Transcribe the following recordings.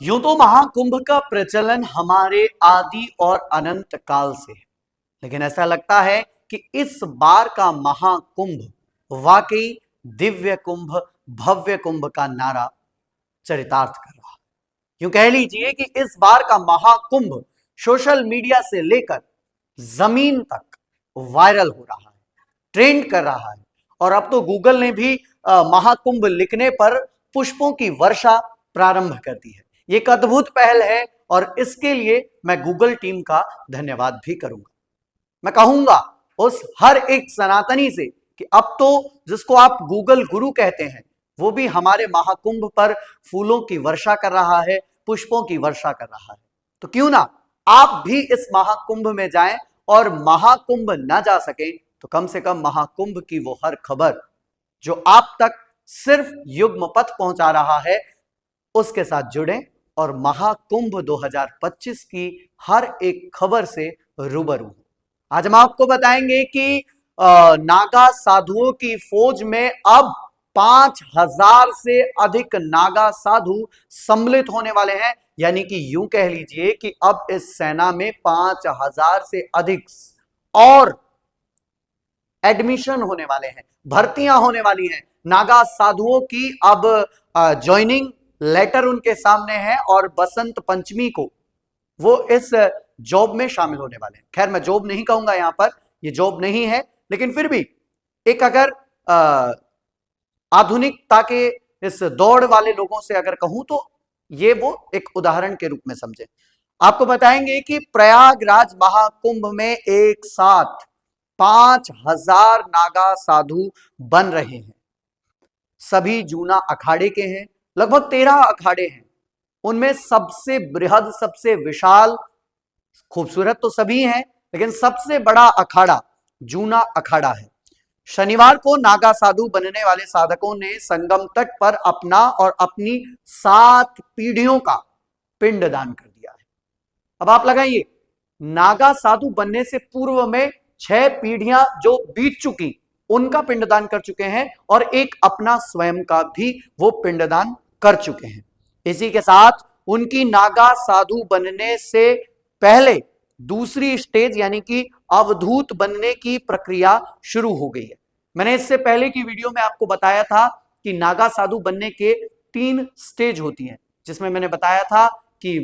यूं तो महाकुंभ का प्रचलन हमारे आदि और अनंत काल से है, लेकिन ऐसा लगता है कि इस बार का महाकुंभ वाकई दिव्य कुंभ, भव्य कुंभ का नारा चरितार्थ कर रहा है। यूं कह लीजिए कि इस बार का महाकुंभ सोशल मीडिया से लेकर जमीन तक वायरल हो रहा है, ट्रेंड कर रहा है। और अब तो गूगल ने भी महाकुंभ लिखने पर पुष्पों की वर्षा प्रारंभ कर दी है। ये एक अद्भुत पहल है और इसके लिए मैं गूगल टीम का धन्यवाद भी करूंगा। मैं कहूंगा उस हर एक सनातनी से कि अब तो जिसको आप गूगल गुरु कहते हैं, वो भी हमारे महाकुंभ पर फूलों की वर्षा कर रहा है, पुष्पों की वर्षा कर रहा है। तो क्यों ना आप भी इस महाकुंभ में जाएं, और महाकुंभ ना जा सके तो कम से कम महाकुंभ की वो हर खबर जो आप तक सिर्फ युग्म पथ पहुंचा रहा है, उसके साथ जुड़ें और महाकुंभ 2025 की हर एक खबर से रूबरू। आज हम आपको बताएंगे कि नागा साधुओं की फौज में अब 5,000 से अधिक नागा साधु सम्मिलित होने वाले हैं। यानी कि यूं कह लीजिए कि अब इस सेना में 5,000 से अधिक और एडमिशन होने वाले हैं, भर्तियां होने वाली हैं। नागा साधुओं की अब ज्वाइनिंग लेटर उनके सामने है और बसंत पंचमी को वो इस जॉब में शामिल होने वाले हैं। खैर, मैं जॉब नहीं कहूंगा, यहां पर ये जॉब नहीं है, लेकिन फिर भी एक अगर आधुनिकता के इस दौड़ वाले लोगों से अगर कहूं तो ये वो एक उदाहरण के रूप में समझे। आपको बताएंगे कि प्रयागराज महाकुंभ में एक साथ 5,000 नागा साधु बन रहे हैं। सभी जूना अखाड़े के हैं, लगभग 13 अखाड़े हैं। उनमें सबसे बृहद, सबसे विशाल, खूबसूरत तो सभी हैं, लेकिन सबसे बड़ा अखाड़ा जूना अखाड़ा है। शनिवार को नागा साधु बनने वाले साधकों ने संगम तट पर अपना और अपनी 7 पीढ़ियों का पिंडदान कर दिया है। अब आप लगाइए, नागा साधु बनने से पूर्व में 6 पीढ़ियां जो बीत चुकी, उनका पिंडदान कर चुके हैं और एक अपना स्वयं का भी वो पिंडदान कर चुके हैं। इसी के साथ उनकी नागा साधु बनने से पहले दूसरी स्टेज यानी कि अवधूत बनने की प्रक्रिया शुरू हो गई है। मैंने इससे पहले की वीडियो में आपको बताया था कि नागा साधु बनने के 3 स्टेज होती हैं, जिसमें मैंने बताया था कि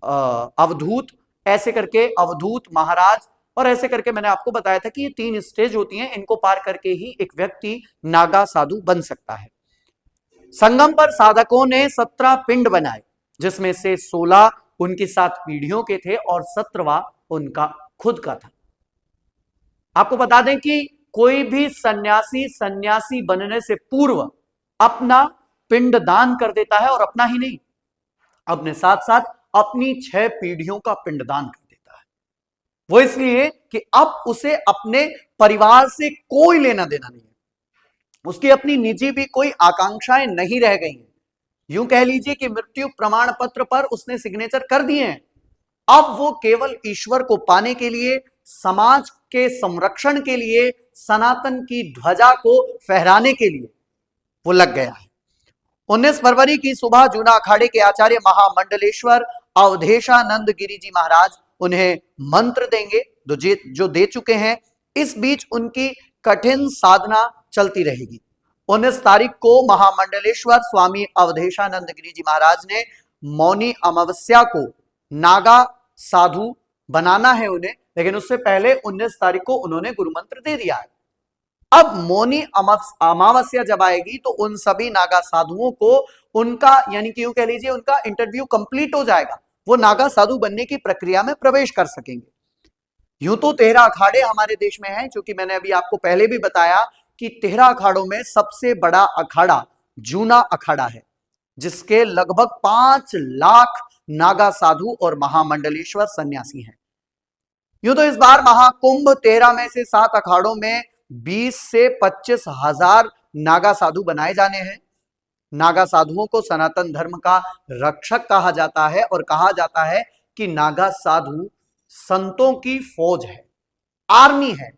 अवधूत, ऐसे करके अवधूत, महाराज, और ऐसे करके मैंने आपको बताया था कि ये 3 स्टेज होती हैं। इनको पार करके ही एक व्यक्ति नागा साधु बन सकता है। संगम पर साधकों ने 17 पिंड बनाए, जिसमें से 16 उनकी 7 पीढ़ियों के थे और 17वां उनका खुद का था। आपको बता दें कि कोई भी सन्यासी बनने से पूर्व अपना पिंड दान कर देता है, और अपना ही नहीं, अपने साथ साथ अपनी 6 पीढ़ियों का पिंडदान कर देता है। वो इसलिए कि अब उसे अपने परिवार से कोई लेना देना नहीं है, उसकी अपनी निजी भी कोई आकांक्षाएं नहीं रह गई हैं। यूं कह लीजिए कि मृत्यु प्रमाण पत्र पर उसने सिग्नेचर कर दिए हैं। अब वो केवल ईश्वर को पाने के लिए, समाज के संरक्षण के लिए, सनातन की ध्वजा को फहराने के लिए वो लग गया है। 19 फरवरी की सुबह जूना अखाड़े के आचार्य महामंडलेश्वर अवधेशानंद गिरी जी महाराज उन्हें मंत्र देंगे, जो दे चुके हैं। इस बीच उनकी कठिन साधना चलती रहेगी। 19 तारीख को महामंडलेश्वर स्वामी अवधेशानंद गिरी जी महाराज ने मौनी अमावस्या को नागा साधु बनाना है उन्हें, लेकिन उससे पहले 19 तारीख को उन्होंने गुरु मंत्र दे दिया है। अब मौनी अमावस्या जब आएगी तो उन सभी नागा साधुओं को उनका, यानी कि यूं कह लीजिए, उनका इंटरव्यू कंप्लीट हो जाएगा। वो नागा साधु बनने की प्रक्रिया में प्रवेश कर सकेंगे। यूं तो 13 अखाड़े हमारे देश में हैं, क्योंकि मैंने अभी आपको पहले भी बताया कि 13 अखाड़ों में सबसे बड़ा अखाड़ा जूना अखाड़ा है, जिसके लगभग 5 लाख नागा साधु और महामंडलेश्वर सन्यासी हैं। यूं तो इस बार महाकुंभ 13 में से 7 अखाड़ों में 20 से 25 हजार नागा साधु बनाए जाने हैं। नागा साधुओं को सनातन धर्म का रक्षक कहा जाता है और कहा जाता है कि नागा साधु संतों की फौज है, आर्मी है।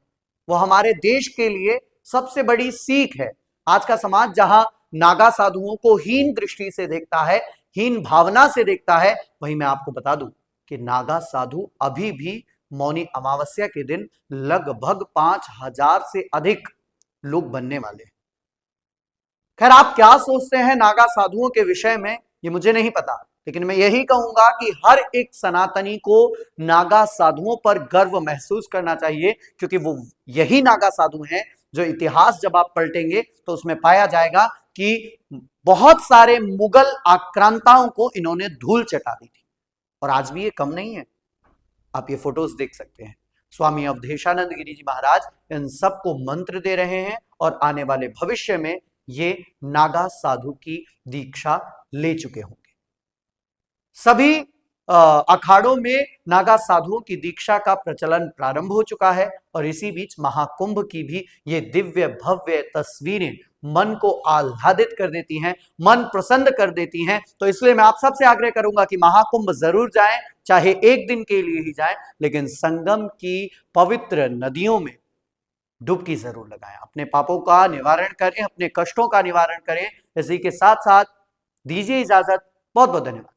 वो हमारे देश के लिए सबसे बड़ी सीख है। आज का समाज जहां नागा साधुओं को हीन दृष्टि से देखता है, हीन भावना से देखता है, वहीं मैं आपको बता दूं कि नागा साधु अभी भी मौनी अमावस्या के दिन लगभग 5,000 से अधिक लोग बनने वाले हैं। खैर, आप क्या सोचते हैं नागा साधुओं के विषय में ये मुझे नहीं पता, लेकिन मैं यही कहूंगा कि हर एक सनातनी को नागा साधुओं पर गर्व महसूस करना चाहिए, क्योंकि वो यही नागा साधु हैं जो इतिहास जब आप पलटेंगे तो उसमें पाया जाएगा कि बहुत सारे मुगल आक्रांताओं को इन्होंने धूल चटा दी थी, और आज भी ये कम नहीं है। आप ये फोटोज देख सकते हैं। स्वामी अवधेशानंद गिरी जी महाराज इन सबको मंत्र दे रहे हैं और आने वाले भविष्य में ये नागा साधु की दीक्षा ले चुके होंगे। सभी अखाड़ों में नागा साधुओं की दीक्षा का प्रचलन प्रारंभ हो चुका है, और इसी बीच महाकुंभ की भी ये दिव्य भव्य तस्वीरें मन को आह्लादित कर देती हैं, मन प्रसन्न कर देती हैं। तो इसलिए मैं आप सबसे आग्रह करूंगा कि महाकुंभ जरूर जाएं, चाहे एक दिन के लिए ही जाएं, लेकिन संगम की पवित्र नदियों में डुबकी जरूर लगाएं। अपने पापों का निवारण करें, अपने कष्टों का निवारण करें। इसी के साथ साथ दीजिए इजाजत। बहुत बहुत धन्यवाद।